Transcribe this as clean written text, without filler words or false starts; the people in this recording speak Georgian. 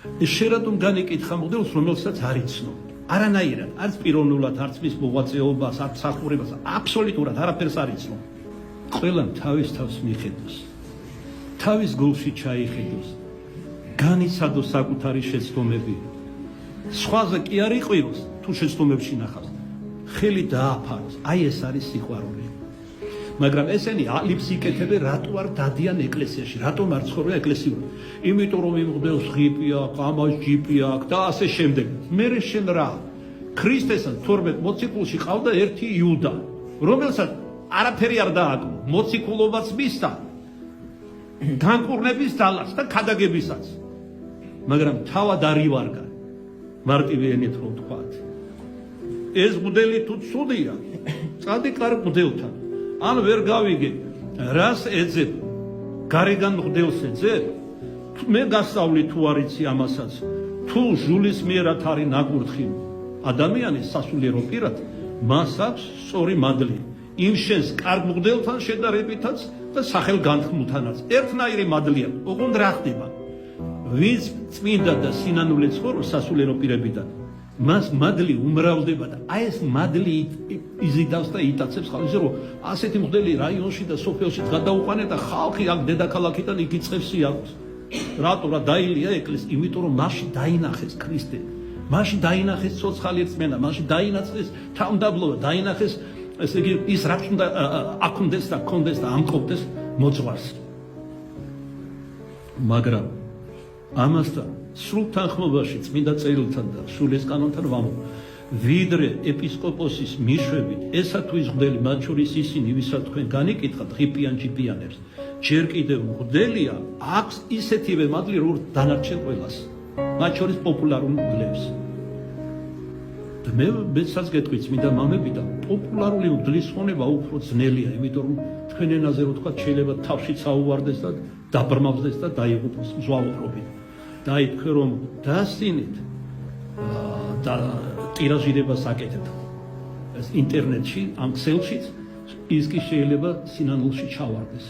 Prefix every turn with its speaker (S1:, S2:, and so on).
S1: შენ რატომ განეკითხა მღვდელს, რომელსაც არ იცნო? არანაირად, არც პიროვნულად, არც მის მოღვაწეობას, არც სახურებას, აბსოლუტურად არაფერს არ იცნო. ყველამ თავის თავს მიხედოს. თავის გულში ჩაიხედოს. განიცადოს საკუთარი შეცდომები. სხვაზე კი არ იყვიროს, თუ შეცდომებში ნახავს. ხელი დააფაროს. აი ეს არის სიყვარული. მაგრამ ესენი ალიფს იკეთებენ, რატო არ დადიან ეკლესიაში, რატომ არ ცხოვრობენ ეკლესიურად? იმიტომ რომ იმ მღვდელს ღიპი აქვს, ამას ჯიპი აქვს და ასე შემდეგ. მერე შენ რა? ქრისტესაც 12 მოციქულში ყავდა ერთი იუდა, რომელსაც არაფერი არ დააკო, მოციქულობაც მისცა, განკურნების ძალას და ქადაგებისაც. მაგრამ თავად არ ივარგა. მარტივი ენით რო ვთქვათ. ეს მღვდელი თუ ცუდია, წადი კარგ მღვდელთან. ან ვერ გავიგე, რას ეძებ? გარეგან მღვდელს ეძებ? მე გასწავლი თუ არ იცი ამასაც, თუ ჟულის მიერად არის ნაკურთხი ადამიანის სასულიერო პირად, მას აქვს სწორი მადლი. იმ შენს კარგ მღვდელთან შედარებითაც და სახელგანთქმულთანაც. ერთნაირი მადლია, ოღონდ რა ხდება? ვინც წმინდა და სინანული ცხოვრობს სასულიერო პირებიდან, მას მადლი უმრავლდება და აი ეს მადლი იზიდავს და იტაცებს ხალხს, რომ ასეთი მღვდელი რაიონში და სოფელში გადაუყანე და ხალხი აქ დედაქალაქიდან იქ იწყებს სიარულს. რატო რა დაილია ეკლესია? იმიტომ რომ მასში დაინახეს ქრისტე, მასში დაინახეს ცოცხალი რწმენა, მასში დაინახეს თავმდაბლობა, დაინახეს ესე იგი ის რაც უნდა აქონდეს და კონდეს და ამყოფდეს მოძღვარს. მაგრამ ამასთან სრულ თანხმობაში წმინდა წერილთან და სულის კანონთან ვამბობ, ვიდრე ეპისკოპოსის მიშვებით ესა თუ ის მღვდელი, მათ შორის ისინი, ვისაც თქვენ განეკითხათ ღიპიან ჯიპიანებს, ჯერ კიდევ მღვდელია, აქვს ისეთივე მადლი, როგორც დანარჩენ ყველას, მათ შორის პოპულარულ მღვდლებს. და მეც გეტყვი წმინდა მამებიდან, პოპულარული მღვდლის ხონება უფრო ძნელია, იმიტომ რომ თქვენ ენაზე რო თქვა, შეიძლება თავშიც აუვარდეს და დაბრმავდეს და დაიღუპოს მზვალობრობით. და აი თქვენ რომ დასწინით და ტირაჟირებას აკეთებთ ეს ინტერნეტში, ამ ქსელშიც, ის კი შეიძლება სინანულში ჩავარდეს.